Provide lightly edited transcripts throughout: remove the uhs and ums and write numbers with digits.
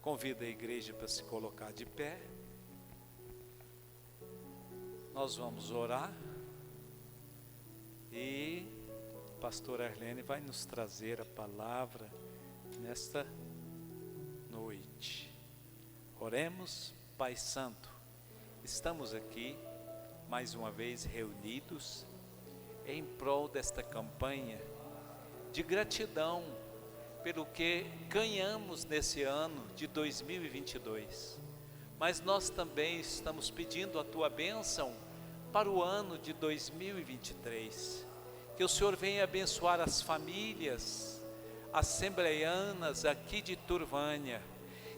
Convido a igreja para se colocar de pé. Nós vamos orar. E a pastora Arlene vai nos trazer a palavra nesta noite. Oremos. Pai Santo, estamos aqui mais uma vez reunidos em prol desta campanha de gratidão pelo que ganhamos nesse ano de 2022. Mas nós também estamos pedindo a tua bênção para o ano de 2023. Que o Senhor venha abençoar as famílias assembleianas aqui de Turvânia.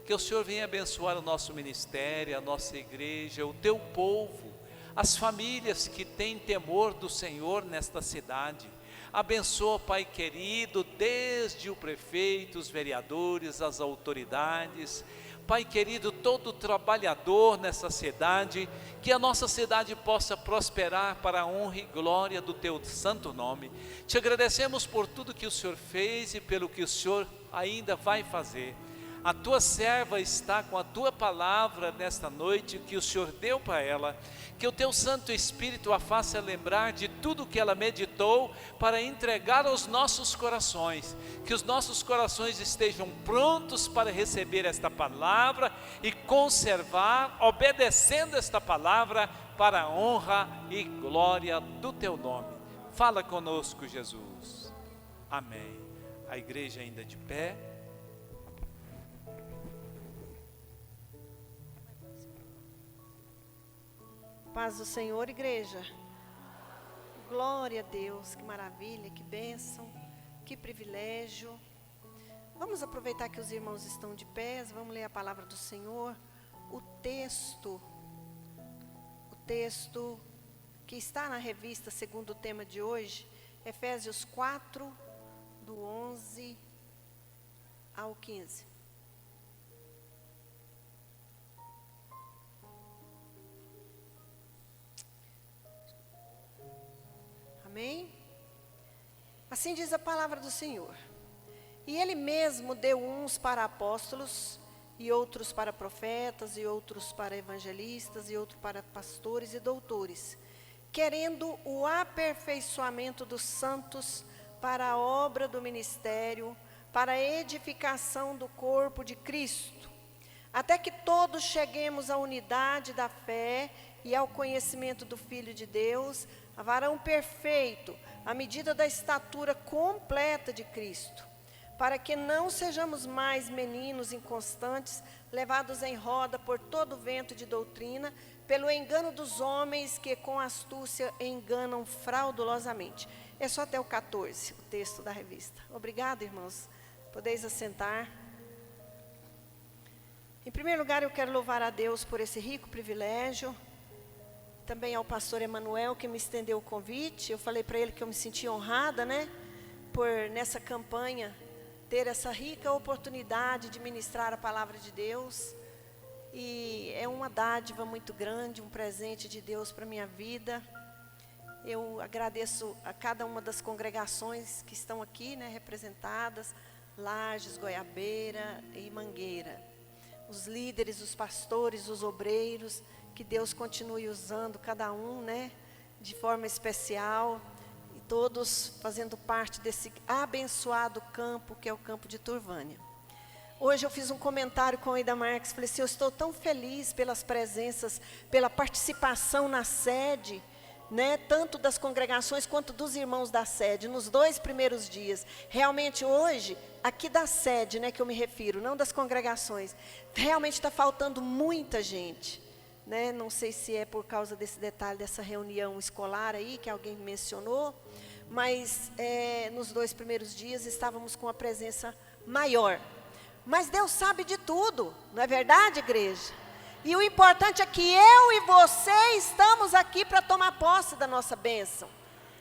Que o Senhor venha abençoar o nosso ministério, a nossa igreja, o teu povo, as famílias que têm temor do Senhor nesta cidade. Abençoa, Pai querido, desde o prefeito, os vereadores, as autoridades. Pai querido, todo trabalhador nessa cidade, que a nossa cidade possa prosperar para a honra e glória do teu santo nome. Te agradecemos por tudo que o Senhor fez e pelo que o Senhor ainda vai fazer. A tua serva está com a tua palavra nesta noite que o Senhor deu para ela. Que o teu Santo Espírito a faça lembrar de tudo que ela meditou para entregar aos nossos corações. Que os nossos corações estejam prontos para receber esta palavra e conservar, obedecendo esta palavra para a honra e glória do teu nome. Fala conosco, Jesus. Amém. A igreja ainda de pé. Paz do Senhor, igreja. Glória a Deus, que maravilha, que bênção, que privilégio. Vamos aproveitar que os irmãos estão de pé, vamos ler a palavra do Senhor. O texto que está na revista, segundo o tema de hoje, Efésios 4, do 11 ao 15. Amém? Assim diz a palavra do Senhor. E Ele mesmo deu uns para apóstolos, e outros para profetas, e outros para evangelistas, e outros para pastores e doutores, querendo o aperfeiçoamento dos santos para a obra do ministério, para a edificação do corpo de Cristo, até que todos cheguemos à unidade da fé e ao conhecimento do Filho de Deus, a varão perfeito, à medida da estatura completa de Cristo, para que não sejamos mais meninos inconstantes, levados em roda por todo vento de doutrina, pelo engano dos homens que com astúcia enganam fraudulosamente. É só até o 14, o texto da revista. Obrigado, irmãos. Podeis assentar. Em primeiro lugar, eu quero louvar a Deus por esse rico privilégio. Também ao pastor Emanuel, que me estendeu o convite. Eu falei para ele que eu me sentia honrada, por nessa campanha ter essa rica oportunidade de ministrar a palavra de Deus. E é uma dádiva muito grande, um presente de Deus para a minha vida. Eu agradeço a cada uma das congregações que estão aqui, representadas, Lages, Goiabeira e Mangueira. Os líderes, os pastores, os obreiros, que Deus continue usando cada um, de forma especial, e todos fazendo parte desse abençoado campo, que é o campo de Turvânia. Hoje eu fiz um comentário com a Ida Marques, falei assim, eu estou tão feliz pelas presenças, pela participação na sede, tanto das congregações quanto dos irmãos da sede, nos 2 primeiros dias. Realmente hoje, aqui da sede, que eu me refiro, não das congregações, realmente está faltando muita gente. Não sei se é por causa desse detalhe dessa reunião escolar aí, que alguém mencionou, mas nos 2 primeiros dias estávamos com a presença maior. Mas Deus sabe de tudo, não é verdade, igreja? E o importante é que eu e você estamos aqui para tomar posse da nossa bênção.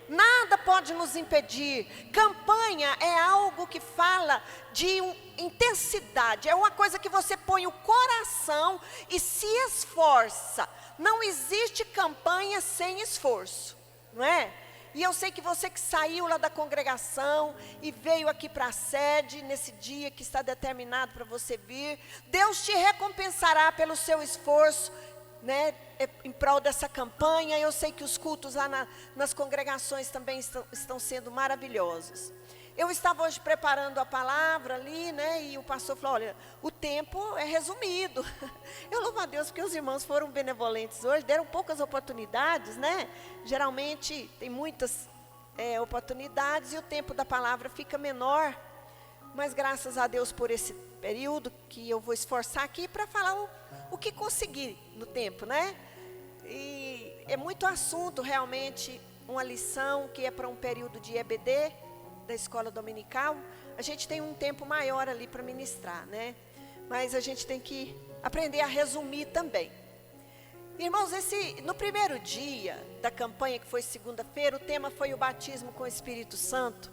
Nada pode nos impedir. Campanha é algo que fala de intensidade. É uma coisa que você põe o coração e se esforça. Não existe campanha sem esforço, não é? E eu sei que você que saiu lá da congregação e veio aqui para a sede, nesse dia que está determinado para você vir, Deus te recompensará pelo seu esforço, né, em prol dessa campanha. Eu sei que os cultos lá nas congregações também estão sendo maravilhosos. Eu estava hoje preparando a palavra ali, né, e o pastor falou, olha, o tempo é resumido. Eu louvo a Deus porque os irmãos foram benevolentes hoje, deram poucas oportunidades, né? Geralmente tem muitas oportunidades e o tempo da palavra fica menor. Mas graças a Deus por esse período que eu vou esforçar aqui para falar o que conseguir no tempo, né? E é muito assunto realmente, uma lição que é para um período de EBD, da escola dominical. A gente tem um tempo maior ali para ministrar, né? Mas a gente tem que aprender a resumir também. Irmãos, no primeiro dia da campanha, que foi segunda-feira, o tema foi o batismo com o Espírito Santo.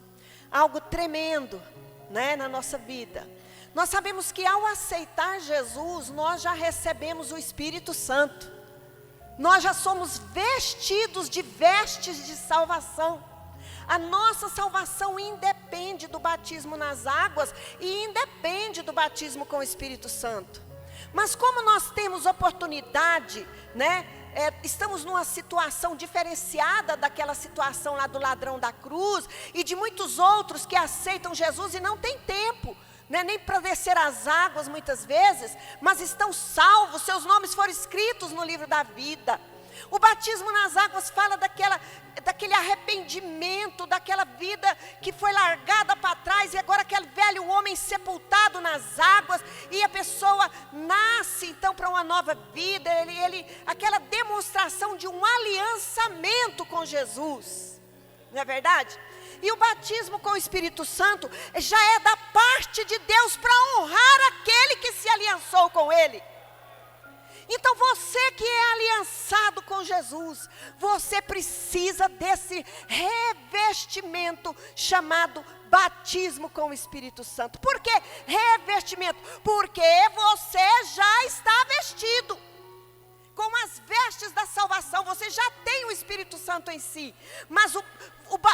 Algo tremendo, né, na nossa vida. Nós sabemos que ao aceitar Jesus, nós já recebemos o Espírito Santo. Nós já somos vestidos de vestes de salvação. A nossa salvação independe do batismo nas águas e independe do batismo com o Espírito Santo. Mas como nós temos oportunidade, né? Estamos numa situação diferenciada daquela situação lá do ladrão da cruz e de muitos outros que aceitam Jesus e não tem tempo, né, nem para descer as águas muitas vezes, mas estão salvos, seus nomes foram escritos no livro da vida. O batismo nas águas fala daquele arrependimento, daquela vida que foi largada para trás e agora aquele velho homem sepultado nas águas e a pessoa nasce então para uma nova vida, aquela demonstração de um aliançamento com Jesus, não é verdade? E o batismo com o Espírito Santo já é da parte de Deus para honrar aquele que se aliançou com Ele. Então você que é aliançado com Jesus, você precisa desse revestimento chamado batismo com o Espírito Santo. Por que revestimento? Porque você já está vestido com as vestes da salvação, você já tem o Espírito Santo em si, mas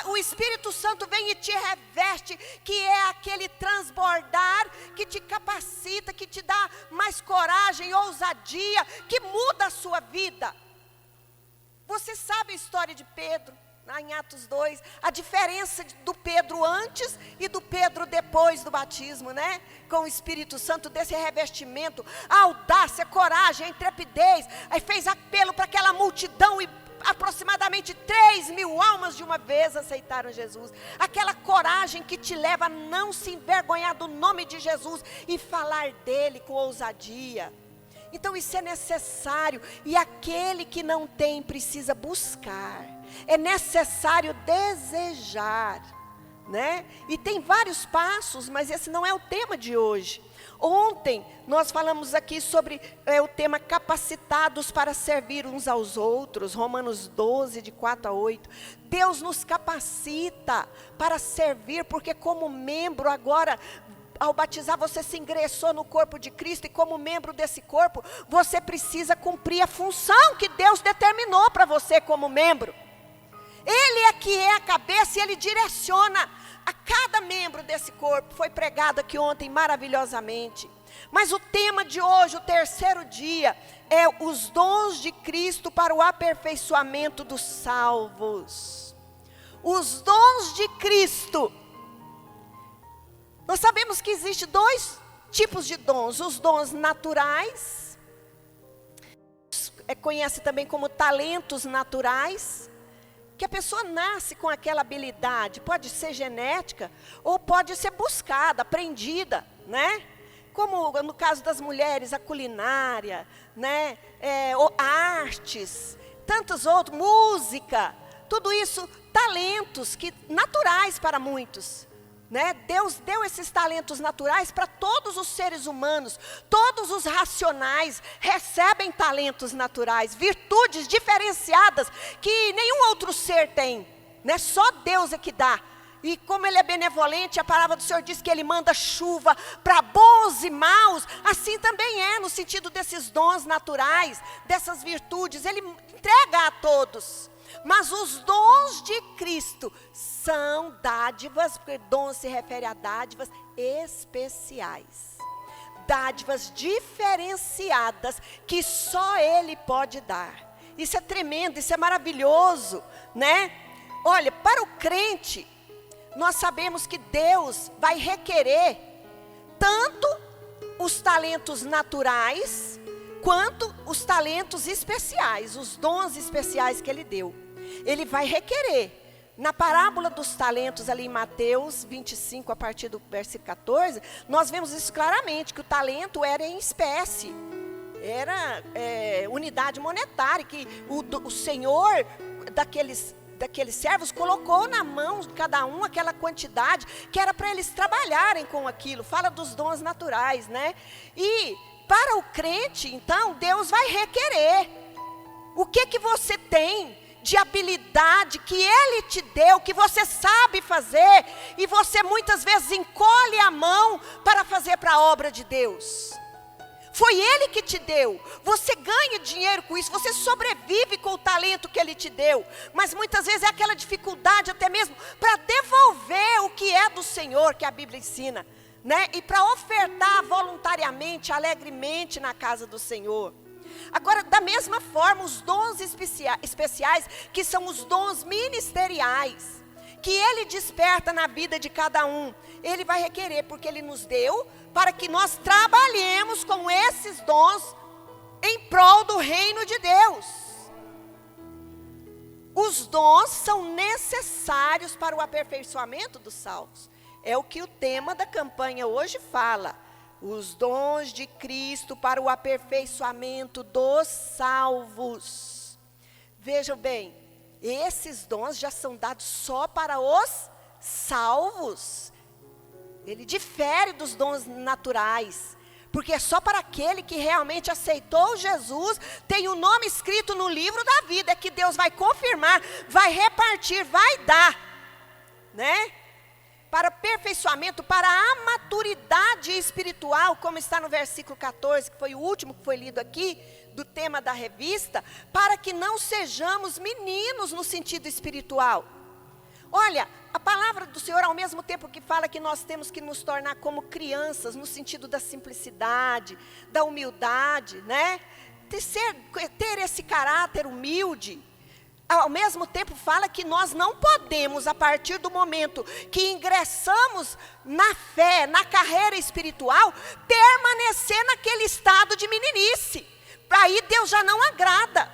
o Espírito Santo vem e te reveste, que é aquele transbordar, que te capacita, que te dá mais coragem, ousadia, que muda a sua vida. Você sabe a história de Pedro, lá em Atos 2, a diferença do Pedro antes e do Pedro depois do batismo, né? Com o Espírito Santo, desse revestimento, a audácia, a coragem, a intrepidez. Aí fez apelo para aquela multidão e aproximadamente 3.000 almas de uma vez aceitaram Jesus. Aquela coragem que te leva a não se envergonhar do nome de Jesus e falar dele com ousadia. Então isso é necessário, e aquele que não tem precisa buscar. É necessário desejar, né? E tem vários passos, mas esse não é o tema de hoje. Ontem nós falamos aqui sobre o tema capacitados para servir uns aos outros, Romanos 12, de 4 a 8. Deus nos capacita para servir, porque como membro agora, ao batizar você se ingressou no corpo de Cristo, e como membro desse corpo, você precisa cumprir a função que Deus determinou para você como membro. Ele é que é a cabeça e Ele direciona a cada membro desse corpo. Foi pregado aqui ontem maravilhosamente. Mas o tema de hoje, o terceiro dia, é os dons de Cristo para o aperfeiçoamento dos salvos. Os dons de Cristo. Nós sabemos que existem dois tipos de dons. Os dons naturais, conhece também como talentos naturais, que a pessoa nasce com aquela habilidade, pode ser genética ou pode ser buscada, aprendida, né? Como no caso das mulheres, a culinária, né? Artes, tantos outros, música, tudo isso, talentos naturais para muitos. Né? Deus deu esses talentos naturais para todos os seres humanos. Todos os racionais recebem talentos naturais, virtudes diferenciadas que nenhum outro ser tem, né? Só Deus é que dá. E como Ele é benevolente, a palavra do Senhor diz que Ele manda chuva para bons e maus. Assim também é no sentido desses dons naturais, dessas virtudes. Ele entrega a todos. Mas os dons de Cristo são dádivas, porque dons se refere a dádivas especiais. Dádivas diferenciadas que só Ele pode dar. Isso é tremendo, isso é maravilhoso, né? Olha, para o crente, nós sabemos que Deus vai requerer tanto os talentos naturais, quanto os talentos especiais, os dons especiais que Ele deu. Ele vai requerer. Na parábola dos talentos ali em Mateus 25, a partir do versículo 14, nós vemos isso claramente, que o talento era em espécie, era unidade monetária, que o Senhor daqueles servos colocou na mão de cada um aquela quantidade, que era para eles trabalharem com aquilo. Fala dos dons naturais, né? E para o crente, então, Deus vai requerer. O que você tem de habilidade que Ele te deu, que você sabe fazer, e você muitas vezes encolhe a mão para fazer para a obra de Deus. Foi Ele que te deu, você ganha dinheiro com isso, você sobrevive com o talento que Ele te deu, mas muitas vezes é aquela dificuldade até mesmo para devolver o que é do Senhor, que a Bíblia ensina, né? E para ofertar voluntariamente, alegremente na casa do Senhor. Agora, da mesma forma, os dons especiais, que são os dons ministeriais, que Ele desperta na vida de cada um, Ele vai requerer, porque Ele nos deu, para que nós trabalhemos com esses dons, em prol do reino de Deus. Os dons são necessários para o aperfeiçoamento dos salvos. É o que o tema da campanha hoje fala. Os dons de Cristo para o aperfeiçoamento dos salvos. Vejam bem, esses dons já são dados só para os salvos. Ele difere dos dons naturais, porque é só para aquele que realmente aceitou Jesus, tem o nome escrito no livro da vida, é que Deus vai confirmar, vai repartir, vai dar, né? Para aperfeiçoamento, para a maturidade espiritual, como está no versículo 14, que foi o último que foi lido aqui, do tema da revista, para que não sejamos meninos no sentido espiritual. Olha, a palavra do Senhor, ao mesmo tempo que fala que nós temos que nos tornar como crianças, no sentido da simplicidade, da humildade, né? Ter esse caráter humilde, ao mesmo tempo fala que nós não podemos, a partir do momento que ingressamos na fé, na carreira espiritual, permanecer naquele estado de meninice. Aí Deus já não agrada.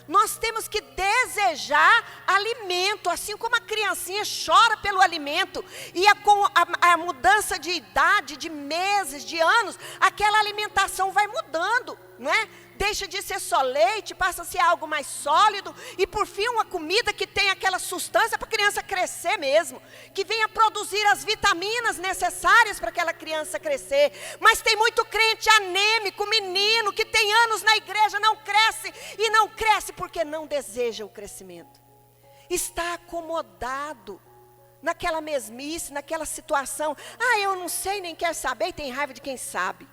Nós temos que desejar alimento, assim como a criancinha chora pelo alimento, e com a mudança de idade, de meses, de anos, aquela alimentação vai mudando, não é? Deixa de ser só leite, passa a ser algo mais sólido, e por fim uma comida que tem aquela sustância para a criança crescer mesmo, que venha produzir as vitaminas necessárias para aquela criança crescer. Mas tem muito crente anêmico, menino, que tem anos na igreja, não cresce, e não cresce porque não deseja o crescimento. Está acomodado naquela mesmice, naquela situação. Eu não sei, nem quero saber, e tem raiva de quem sabe.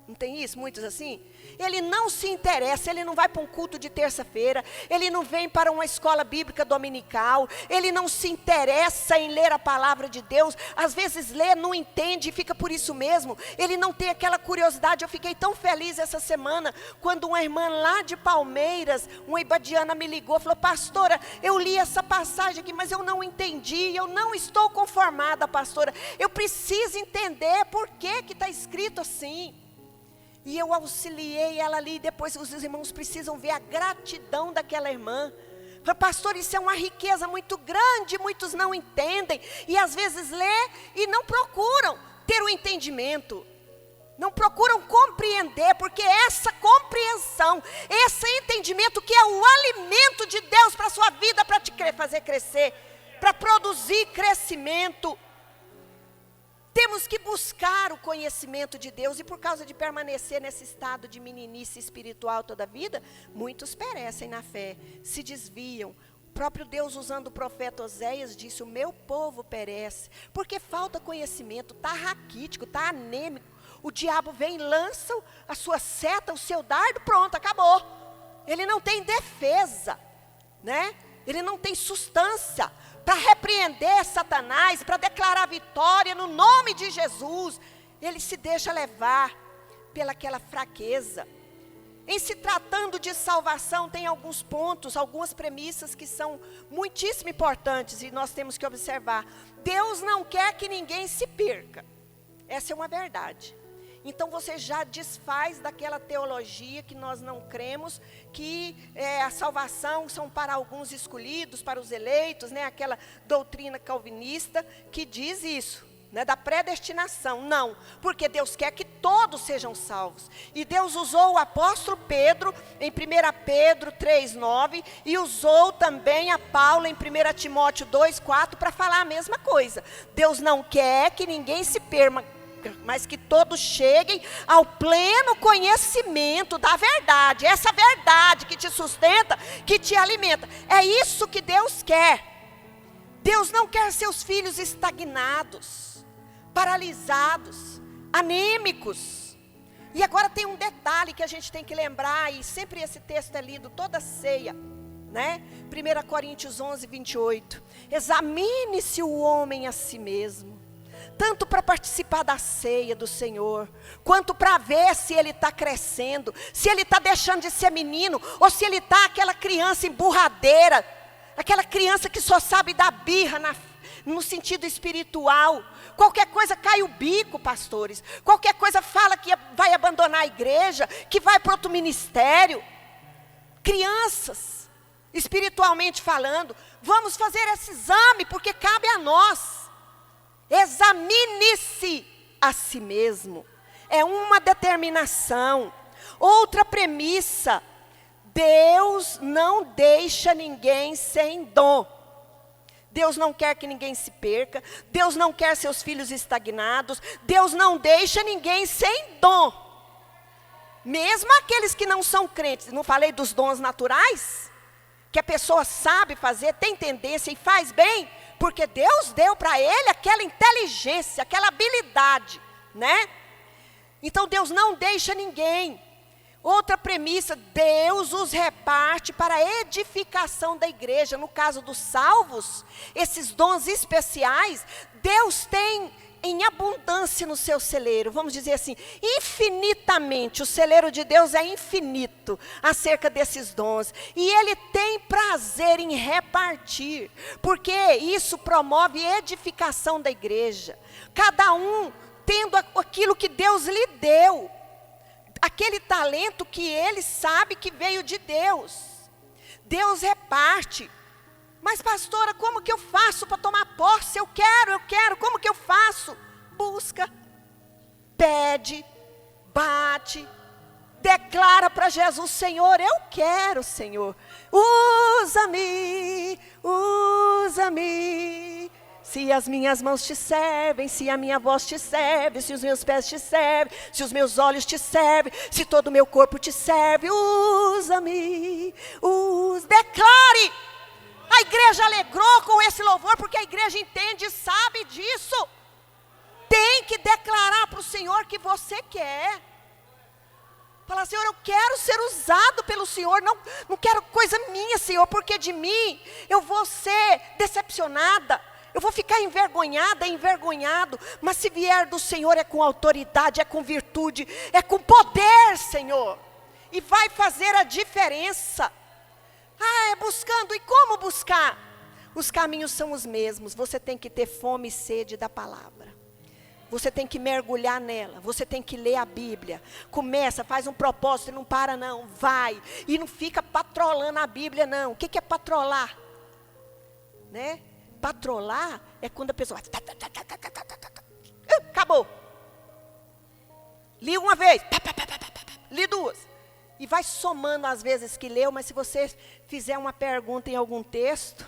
Não tem isso? Muitos assim? Ele não se interessa, ele não vai para um culto de terça-feira, ele não vem para uma escola bíblica dominical, ele não se interessa em ler a palavra de Deus, às vezes lê, não entende e fica por isso mesmo, ele não tem aquela curiosidade. Eu fiquei tão feliz essa semana, quando uma irmã lá de Palmeiras, uma ibadiana, me ligou, falou: pastora, eu li essa passagem aqui, mas eu não entendi, eu não estou conformada, pastora, eu preciso entender por que está escrito assim. E eu auxiliei ela ali, e depois os irmãos precisam ver a gratidão daquela irmã. Falei: pastor, isso é uma riqueza muito grande, muitos não entendem, e às vezes lê e não procuram ter o entendimento, não procuram compreender, porque essa compreensão, esse entendimento que é o alimento de Deus para a sua vida, para te fazer crescer, para produzir crescimento. Temos que buscar o conhecimento de Deus, e por causa de permanecer nesse estado de meninice espiritual toda a vida, muitos perecem na fé, se desviam. O próprio Deus, usando o profeta Oséias, disse: o meu povo perece, porque falta conhecimento, está raquítico, está anêmico. O diabo vem, lança a sua seta, o seu dardo, pronto, acabou. Ele não tem defesa, né? ele não tem substância para repreender Satanás, para declarar vitória no nome de Jesus. Ele se deixa levar pelaquela fraqueza. Em se tratando de salvação, tem alguns pontos, algumas premissas que são muitíssimo importantes e nós temos que observar. Deus não quer que ninguém se perca. Essa é uma verdade. Então você já desfaz daquela teologia que nós não cremos, que a salvação são para alguns escolhidos, para os eleitos, né? Aquela doutrina calvinista que diz isso, né? Da predestinação. Não, porque Deus quer que todos sejam salvos. E Deus usou o apóstolo Pedro em 1 Pedro 3,9 e usou também a Paulo em 1 Timóteo 2,4 para falar a mesma coisa. Deus não quer que ninguém se perca, mas que todos cheguem ao pleno conhecimento da verdade. Essa verdade que te sustenta, que te alimenta. É isso que Deus quer. Deus não quer seus filhos estagnados, paralisados, anêmicos. E agora tem um detalhe que a gente tem que lembrar, e sempre esse texto é lido toda ceia, né? 1 Coríntios 11, 28. Examine-se o homem a si mesmo, tanto para participar da ceia do Senhor, quanto para ver se ele está crescendo, se ele está deixando de ser menino, ou se ele está aquela criança emburradeira, aquela criança que só sabe dar birra no sentido espiritual. Qualquer coisa cai o bico, pastores. Qualquer coisa fala que vai abandonar a igreja, que vai para outro ministério. Crianças, espiritualmente falando, vamos fazer esse exame, porque cabe a nós. Examine-se a si mesmo. É uma determinação. Outra premissa: Deus não deixa ninguém sem dom. Deus não quer que ninguém se perca. Deus não quer seus filhos estagnados. Deus não deixa ninguém sem dom. Mesmo aqueles que não são crentes. Não falei dos dons naturais? Que a pessoa sabe fazer, tem tendência e faz bem, porque Deus deu para ele aquela inteligência, aquela habilidade, né? Então Deus não deixa ninguém. Outra premissa: Deus os reparte para a edificação da igreja. No caso dos salvos, esses dons especiais, Deus tem em abundância no seu celeiro. Vamos dizer assim, infinitamente. O celeiro de Deus é infinito acerca desses dons. E Ele tem prazer em repartir, porque isso promove edificação da igreja. Cada um tendo aquilo que Deus lhe deu. Aquele talento que ele sabe que veio de Deus. Deus reparte. Mas pastora, como que eu faço para tomar posse? Eu quero, como que eu faço? Busca, pede, bate, declara para Jesus: Senhor, eu quero, Senhor. Usa-me, usa-me. Se as minhas mãos te servem, se a minha voz te serve, se os meus pés te servem, se os meus olhos te servem, se todo o meu corpo te serve, usa-me, declare. A igreja alegrou com esse louvor, porque a igreja entende e sabe disso. Tem que declarar para o Senhor que você quer. Fala: Senhor, eu quero ser usado pelo Senhor, não quero coisa minha, Senhor, porque de mim eu vou ser decepcionada. Eu vou ficar envergonhada, envergonhado, mas se vier do Senhor é com autoridade, é com virtude, é com poder, Senhor. E vai fazer a diferença. É buscando. E como buscar? Os caminhos são os mesmos. Você tem que ter fome e sede da palavra. Você tem que mergulhar nela. Você tem que ler a Bíblia. Começa, faz um propósito e não para não. Vai. E não fica patrolando a Bíblia não. O que é patrolar? Né? Patrolar é quando a pessoa... Acabou. Li uma vez. Li duas. E vai somando as vezes que leu, mas se você fizer uma pergunta em algum texto,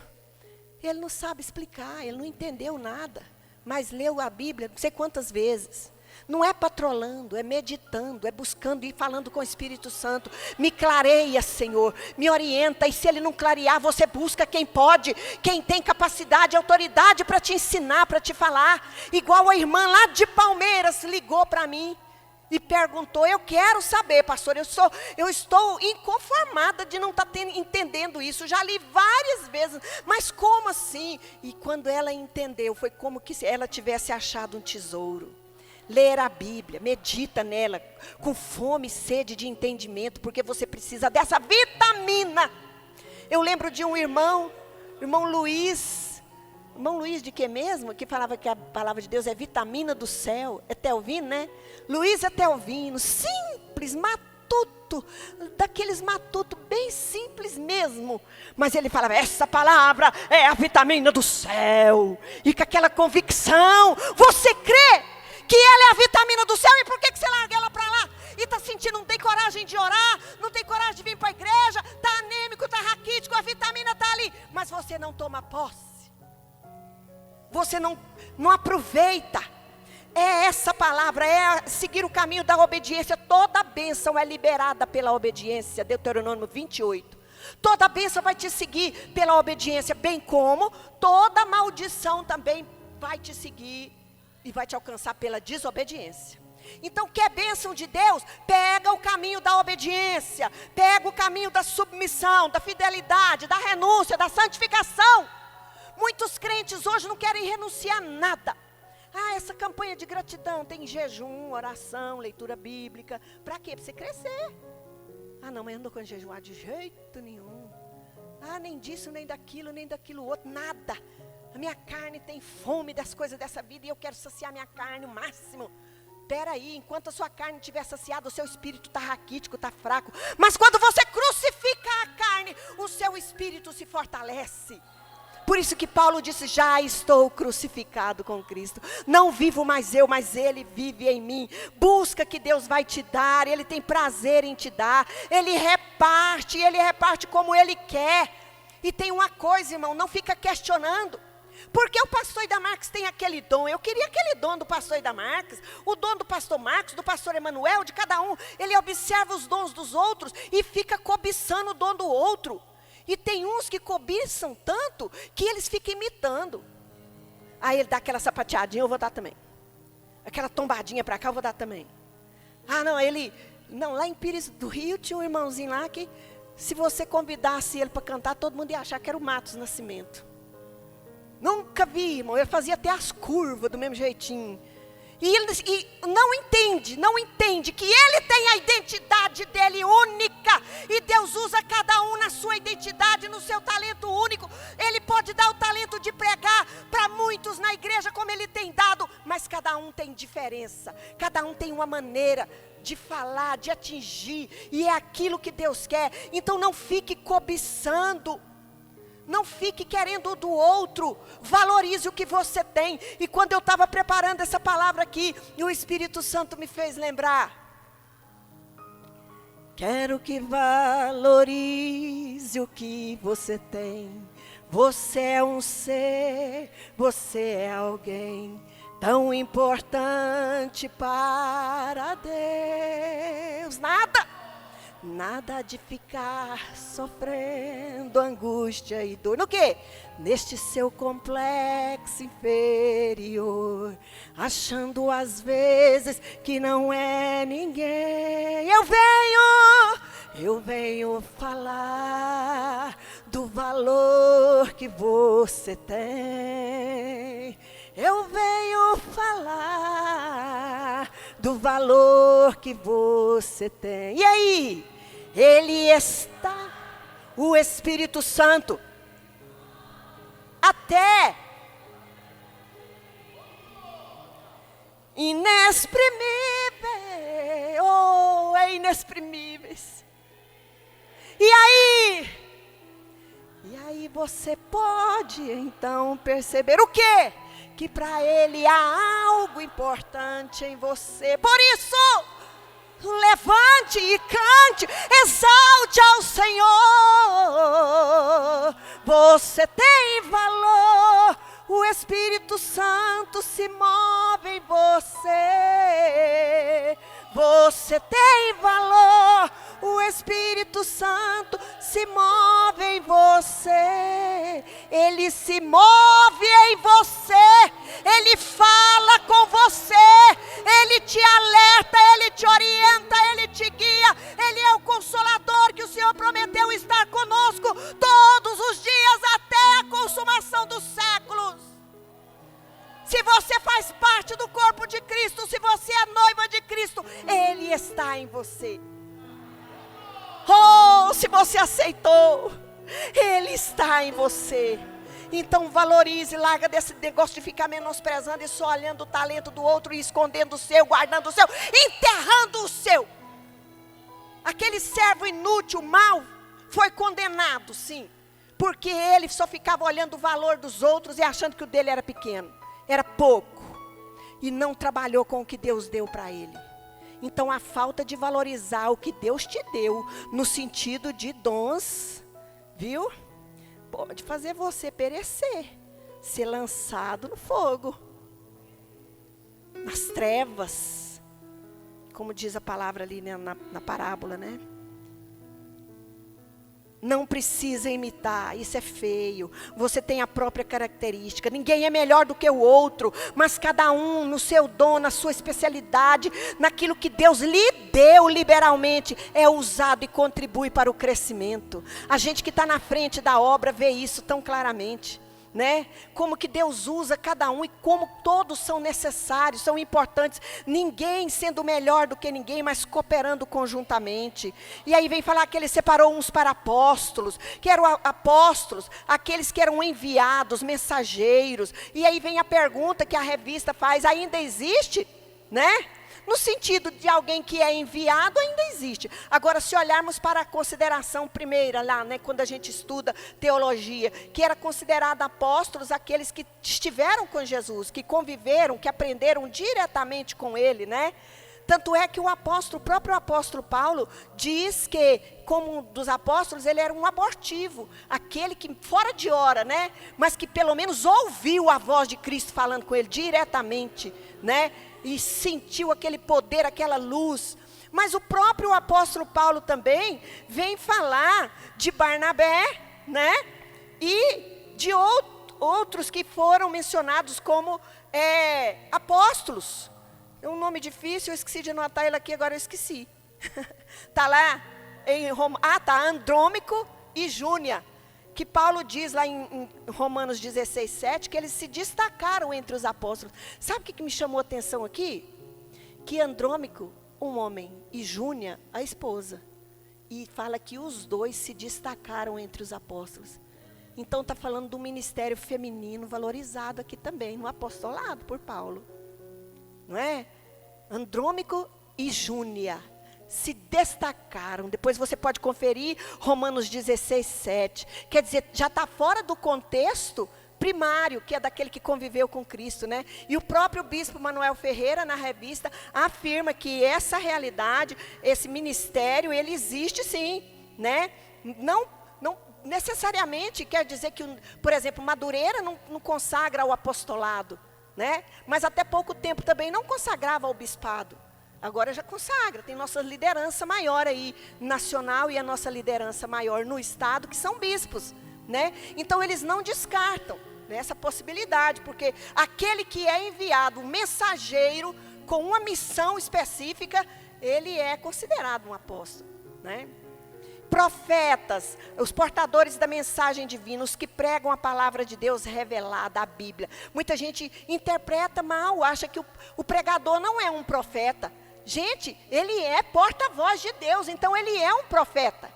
ele não sabe explicar, ele não entendeu nada, mas leu a Bíblia não sei quantas vezes. Não é patrolando, é meditando, é buscando e falando com o Espírito Santo. Me clareia, Senhor, me orienta, e se Ele não clarear, você busca quem pode, quem tem capacidade, autoridade para te ensinar, para te falar. Igual a irmã lá de Palmeiras ligou para mim. E perguntou, eu quero saber, pastor, eu estou inconformada de não estar entendendo isso, já li várias vezes, mas como assim? E quando ela entendeu, foi como que ela tivesse achado um tesouro. Ler a Bíblia, medita nela, com fome e sede de entendimento, porque você precisa dessa vitamina. Eu lembro de um irmão Luiz de que mesmo? Que falava que a palavra de Deus é vitamina do céu. É Telvino, né? Luiz é Telvino, simples, matuto, daqueles matuto bem simples mesmo. Mas ele falava, essa palavra é a vitamina do céu. E com aquela convicção, você crê que ela é a vitamina do céu? E por que você larga ela para lá? E está sentindo, não tem coragem de orar, não tem coragem de vir para a igreja, está anêmico, está raquítico, a vitamina está ali. Mas você não toma posse. Você não aproveita. É essa palavra, é seguir o caminho da obediência. Toda bênção é liberada pela obediência. Deuteronômio 28. Toda bênção vai te seguir pela obediência, bem como toda maldição também vai te seguir e vai te alcançar pela desobediência. Então, quer bênção de Deus? Pega o caminho da obediência, pega o caminho da submissão, da fidelidade, da renúncia, da santificação. Muitos crentes hoje não querem renunciar a nada. Essa campanha de gratidão tem jejum, oração, leitura bíblica. Para quê? Para você crescer. Não, mas eu não estou com jejuar de jeito nenhum. Nem disso, nem daquilo outro, nada. A minha carne tem fome das coisas dessa vida e eu quero saciar minha carne o máximo. Espera aí, enquanto a sua carne estiver saciada, o seu espírito está raquítico, está fraco. Mas quando você crucifica a carne, o seu espírito se fortalece. Por isso que Paulo disse, já estou crucificado com Cristo. Não vivo mais eu, mas Ele vive em mim. Busca que Deus vai te dar, Ele tem prazer em te dar. Ele reparte como Ele quer. E tem uma coisa, irmão, não fica questionando. Porque o pastor Ida Marques tem aquele dom. Eu queria aquele dom do pastor Ida Marques, o dom do pastor Marcos, do pastor Emanuel, de cada um. Ele observa os dons dos outros e fica cobiçando o dom do outro. E tem uns que cobiçam tanto que eles ficam imitando. Aí ele dá aquela sapateadinha, eu vou dar também. Aquela tombadinha para cá, eu vou dar também. Lá em Pires do Rio tinha um irmãozinho lá que, se você convidasse ele para cantar, todo mundo ia achar que era o Matos Nascimento. Nunca vi, irmão, ele fazia até as curvas do mesmo jeitinho. E não entende que ele tem a identidade dele única. E Deus usa cada um na sua identidade, no seu talento único. Ele pode dar o talento de pregar para muitos na igreja, como ele tem dado. Mas cada um tem diferença. Cada um tem uma maneira de falar, de atingir. E é aquilo que Deus quer. Então não fique cobiçando. Não fique querendo do outro, valorize o que você tem. E quando eu estava preparando essa palavra aqui, e o Espírito Santo me fez lembrar. Quero que valorize o que você tem. Você é um ser, você é alguém tão importante para Deus. Nada de ficar sofrendo angústia e dor. No quê? Neste seu complexo inferior, achando às vezes que não é ninguém. Eu venho falar do valor que você tem. Eu venho falar do valor que você tem. E aí? Ele está, o Espírito Santo, até inexprimível, é inexprimíveis. E aí você pode então perceber o quê? Que para Ele há algo importante em você. Por isso, levante e cante, exalte ao Senhor. Você tem valor, o Espírito Santo se move em você. Você tem valor, o Espírito Santo se move em você. Ele se move em você. Ele fala com você. Ele te alerta, Ele te orienta, Ele te guia. Ele é o Consolador que o Senhor prometeu estar conosco todos os dias até a consumação dos séculos. Se você faz parte do corpo de Cristo, se você é noiva de Cristo, Ele está em você. Oh, se você aceitou, Ele está em você. Então valorize, larga desse negócio de ficar menosprezando e só olhando o talento do outro e escondendo o seu, guardando o seu, enterrando o seu. Aquele servo inútil, mau, foi condenado, sim, porque ele só ficava olhando o valor dos outros e achando que o dele era pequeno, era pouco, e não trabalhou com o que Deus deu para ele. Então a falta de valorizar o que Deus te deu, no sentido de dons, viu? Pode fazer você perecer, ser lançado no fogo, nas trevas, como diz a palavra ali, né, na parábola, né? Não precisa imitar, isso é feio. Você tem a própria característica. Ninguém é melhor do que o outro, mas cada um no seu dom, na sua especialidade, naquilo que Deus lhe deu liberalmente, é usado e contribui para o crescimento. A gente que está na frente da obra vê isso tão claramente, né? Como que Deus usa cada um e como todos são necessários, são importantes. Ninguém sendo melhor do que ninguém, mas cooperando conjuntamente. E aí vem falar que Ele separou uns para apóstolos, que eram apóstolos, aqueles que eram enviados, mensageiros. E aí vem a pergunta que a revista faz: ainda existe, né? No sentido de alguém que é enviado, ainda existe. Agora, se olharmos para a consideração primeira, lá, né, quando a gente estuda teologia, que era considerado apóstolos aqueles que estiveram com Jesus, que conviveram, que aprenderam diretamente com Ele, né? Tanto é que o próprio apóstolo Paulo, diz que, como um dos apóstolos, ele era um abortivo, aquele que, fora de hora, né? Mas que pelo menos ouviu a voz de Cristo falando com ele diretamente, né? E sentiu aquele poder, aquela luz. Mas o próprio apóstolo Paulo também vem falar de Barnabé, né? E de outros que foram mencionados como apóstolos. É um nome difícil, eu esqueci de anotar ele aqui, agora eu esqueci. Está lá em Andrônico e Júnia, que Paulo diz lá em Romanos 16, 7, que eles se destacaram entre os apóstolos. Sabe o que me chamou a atenção aqui? Que Andrônico, um homem, e Júnia, a esposa. E fala que os dois se destacaram entre os apóstolos. Então está falando do ministério feminino valorizado aqui também, no apostolado por Paulo. Não é? Andrônico e Júnia se destacaram. Depois você pode conferir Romanos 16, 7. Quer dizer, já está fora do contexto primário, que é daquele que conviveu com Cristo, né? E o próprio bispo Manuel Ferreira, na revista, afirma que essa realidade, esse ministério, ele existe sim, né? Não necessariamente quer dizer que, por exemplo, Madureira não consagra o apostolado, né? Mas até pouco tempo também não consagrava ao bispado. Agora já consagra, tem nossa liderança maior aí, nacional, e a nossa liderança maior no estado, que são bispos, né? Então eles não descartam, né, essa possibilidade, porque aquele que é enviado, um mensageiro, com uma missão específica, ele é considerado um apóstolo, né? Profetas, os portadores da mensagem divina, os que pregam a palavra de Deus revelada, a Bíblia. Muita gente interpreta mal, acha que o pregador não é um profeta. Gente, ele é porta-voz de Deus, então ele é um profeta.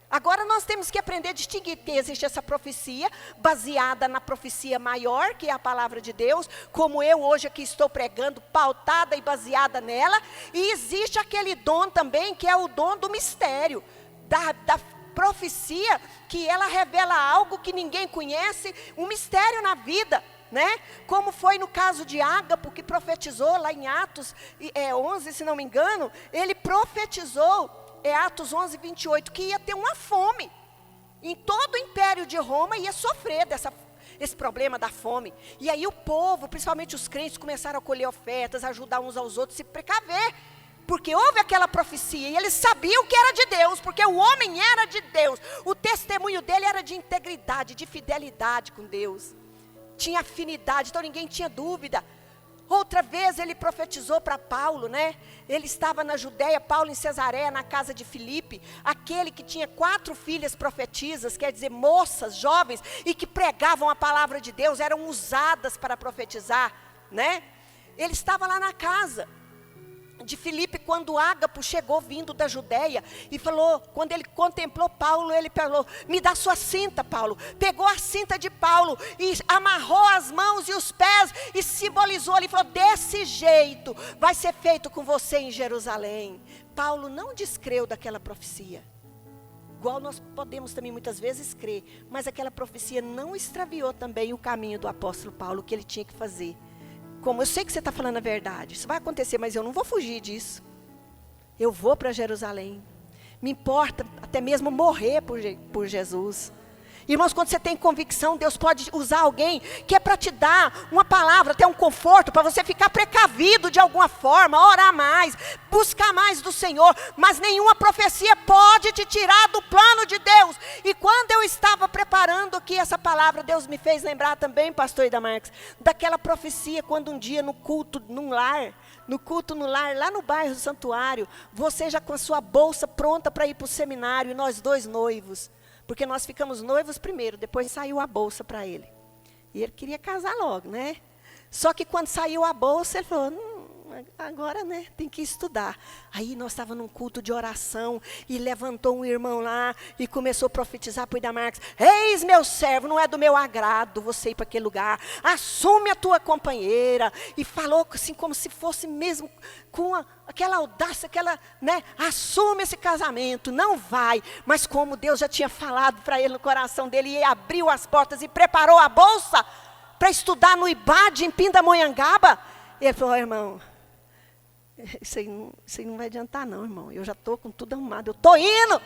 Agora nós temos que aprender a distinguir, porque existe essa profecia, baseada na profecia maior, que é a palavra de Deus, como eu hoje aqui estou pregando, pautada e baseada nela. E existe aquele dom também, que é o dom do mistério, da profecia, que ela revela algo que ninguém conhece, um mistério na vida, né? Como foi no caso de Ágapo, que profetizou lá em Atos 11, se não me engano, ele profetizou, Atos 11, 28, que ia ter uma fome, em todo o império de Roma ia sofrer esse problema da fome. E aí o povo, principalmente os crentes, começaram a colher ofertas, ajudar uns aos outros, se precaver, porque houve aquela profecia, e eles sabiam que era de Deus, porque o homem era de Deus, o testemunho dele era de integridade, de fidelidade com Deus, tinha afinidade, então ninguém tinha dúvida. Outra vez ele profetizou para Paulo, né? Ele estava na Judéia, Paulo em Cesareia, na casa de Filipe, aquele que tinha 4 filhas profetisas, quer dizer, moças, jovens, e que pregavam a palavra de Deus, eram usadas para profetizar, né? Ele estava lá na casa de Filipe, quando Ágapo chegou vindo da Judéia, e falou, quando ele contemplou Paulo, ele falou, me dá sua cinta, Paulo. Pegou a cinta de Paulo, e amarrou as mãos e os pés, e simbolizou, ele falou, desse jeito, vai ser feito com você em Jerusalém. Paulo não descreu daquela profecia, igual nós podemos também muitas vezes crer, mas aquela profecia não extraviou também o caminho do apóstolo Paulo, que ele tinha que fazer. Como eu sei que você está falando a verdade, isso vai acontecer, mas eu não vou fugir disso. Eu vou para Jerusalém. Me importa até mesmo morrer por Jesus. Irmãos, quando você tem convicção, Deus pode usar alguém que é para te dar uma palavra, até um conforto, para você ficar precavido de alguma forma, orar mais, buscar mais do Senhor, mas nenhuma profecia pode te tirar do plano de Deus. E quando eu estava preparando aqui essa palavra, Deus me fez lembrar também, pastor Ida Marques, daquela profecia, quando um dia no culto no lar, lá no bairro do Santuário, você já com a sua bolsa pronta para ir para o seminário, e nós 2 noivos, porque nós ficamos noivos primeiro, depois saiu a bolsa para ele. E ele queria casar logo, né? Só que quando saiu a bolsa, ele falou, agora, né, tem que estudar. Aí nós estávamos num culto de oração, e levantou um irmão lá, e começou a profetizar para o Ida Marques, eis meu servo, não é do meu agrado você ir para aquele lugar, assume a tua companheira, e falou assim, como se fosse mesmo, com aquela audácia, né, assume esse casamento, não vai, mas como Deus já tinha falado para ele no coração dele, e abriu as portas, e preparou a bolsa, para estudar no IBAD, em Pindamonhangaba, ele falou, irmão, isso aí não vai adiantar não, irmão. Eu já estou com tudo arrumado. Eu estou indo.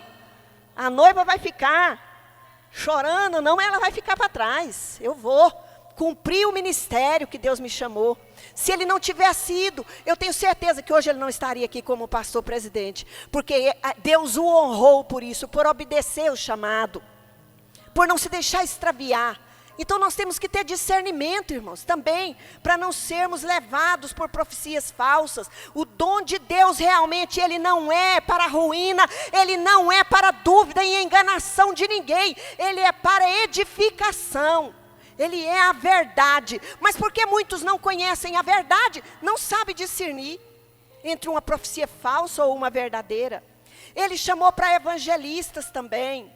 A noiva vai ficar chorando. Não, ela vai ficar para trás. Eu vou cumprir o ministério que Deus me chamou. Se ele não tivesse ido, eu tenho certeza que hoje ele não estaria aqui como pastor presidente. Porque Deus o honrou por isso, por obedecer o chamado, por não se deixar extraviar. Então nós temos que ter discernimento, irmãos, também, para não sermos levados por profecias falsas. O dom de Deus realmente, ele não é para ruína, ele não é para dúvida e enganação de ninguém, ele é para edificação, ele é a verdade. Mas porque muitos não conhecem a verdade, não sabem discernir entre uma profecia falsa ou uma verdadeira. Ele chamou para evangelistas também,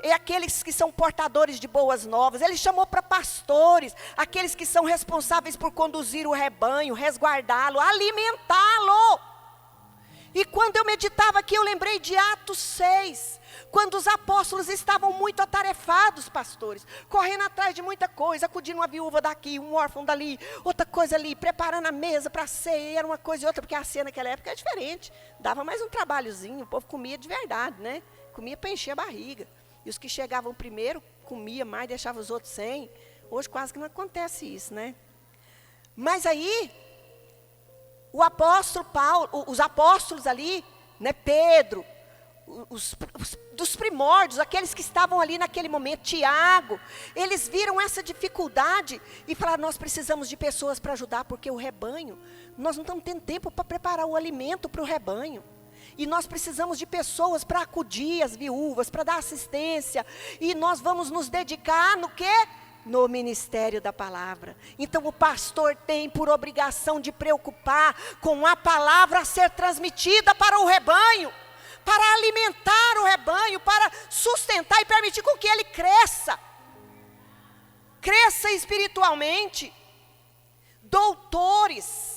e aqueles que são portadores de boas novas. Ele chamou para pastores, aqueles que são responsáveis por conduzir o rebanho, resguardá-lo, alimentá-lo. E quando eu meditava aqui, eu lembrei de Atos 6, quando os apóstolos estavam muito atarefados, pastores, correndo atrás de muita coisa, acudindo uma viúva daqui, um órfão dali, outra coisa ali, preparando a mesa para a ceia, era uma coisa e outra, porque a ceia naquela época era diferente, dava mais um trabalhozinho, o povo comia de verdade, né? Comia para encher a barriga. E os que chegavam primeiro, comia mais, deixava os outros sem. Hoje quase que não acontece isso, né? Mas aí, o apóstolo Paulo, os apóstolos ali, né, Pedro, dos primórdios, aqueles que estavam ali naquele momento, Tiago, eles viram essa dificuldade e falaram, nós precisamos de pessoas para ajudar, porque o rebanho, nós não estamos tendo tempo para preparar o alimento para o rebanho. E nós precisamos de pessoas para acudir as viúvas, para dar assistência. E nós vamos nos dedicar no quê? No ministério da palavra. Então o pastor tem por obrigação de preocupar com a palavra a ser transmitida para o rebanho, para alimentar o rebanho, para sustentar e permitir com que ele cresça espiritualmente. Doutores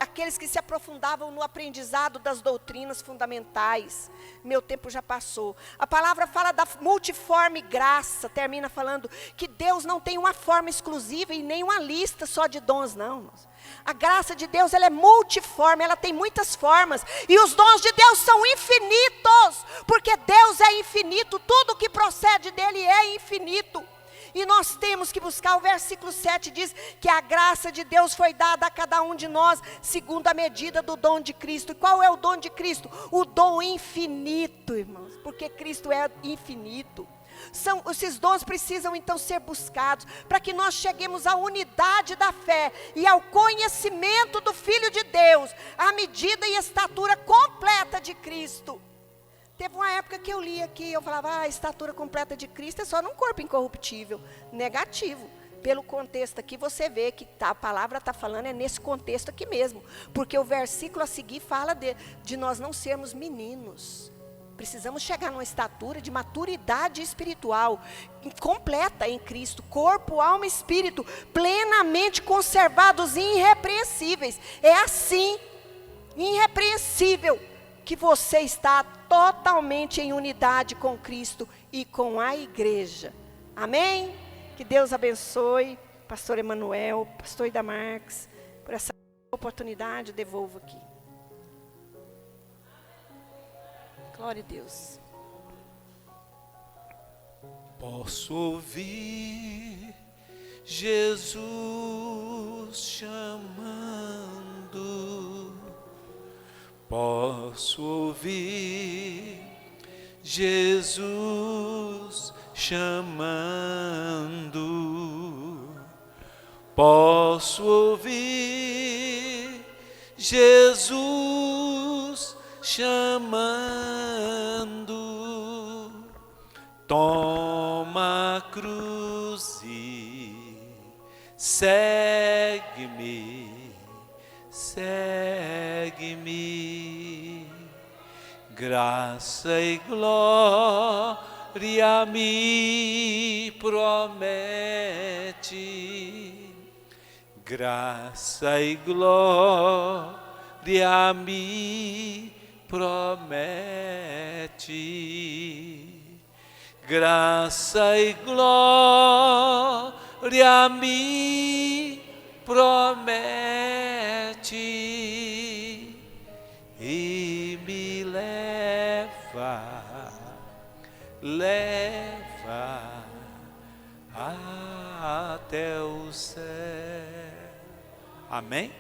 aqueles que se aprofundavam no aprendizado das doutrinas fundamentais. Meu tempo já passou. A palavra fala da multiforme graça, termina falando que Deus não tem uma forma exclusiva e nem uma lista só de dons, não. A graça de Deus, ela é multiforme, ela tem muitas formas, e os dons de Deus são infinitos, porque Deus é infinito, tudo que procede dele é infinito. E nós temos que buscar, o versículo 7 diz que a graça de Deus foi dada a cada um de nós, segundo a medida do dom de Cristo. E qual é o dom de Cristo? O dom infinito, irmãos, porque Cristo é infinito. Esses dons precisam então ser buscados, para que nós cheguemos à unidade da fé e ao conhecimento do Filho de Deus, à medida e estatura completa de Cristo. Teve uma época que eu li aqui, eu falava, a estatura completa de Cristo é só num corpo incorruptível. Negativo. Pelo contexto aqui, você vê que a palavra está falando, é nesse contexto aqui mesmo. Porque o versículo a seguir fala de nós não sermos meninos. Precisamos chegar numa estatura de maturidade espiritual, completa em Cristo, corpo, alma e espírito, plenamente conservados e irrepreensíveis. É assim, irrepreensível, que você está totalmente em unidade com Cristo e com a igreja. Amém? Que Deus abençoe, pastor Emanuel, pastor Ida Marques, por essa oportunidade, devolvo aqui. Glória a Deus. Posso ouvir Jesus chamando, posso ouvir Jesus chamando, posso ouvir Jesus chamando, toma a cruz e segue-me, segue-me, graça e glória me promete, graça e glória me promete, graça e glória me promete, e me leva até o céu. Amém?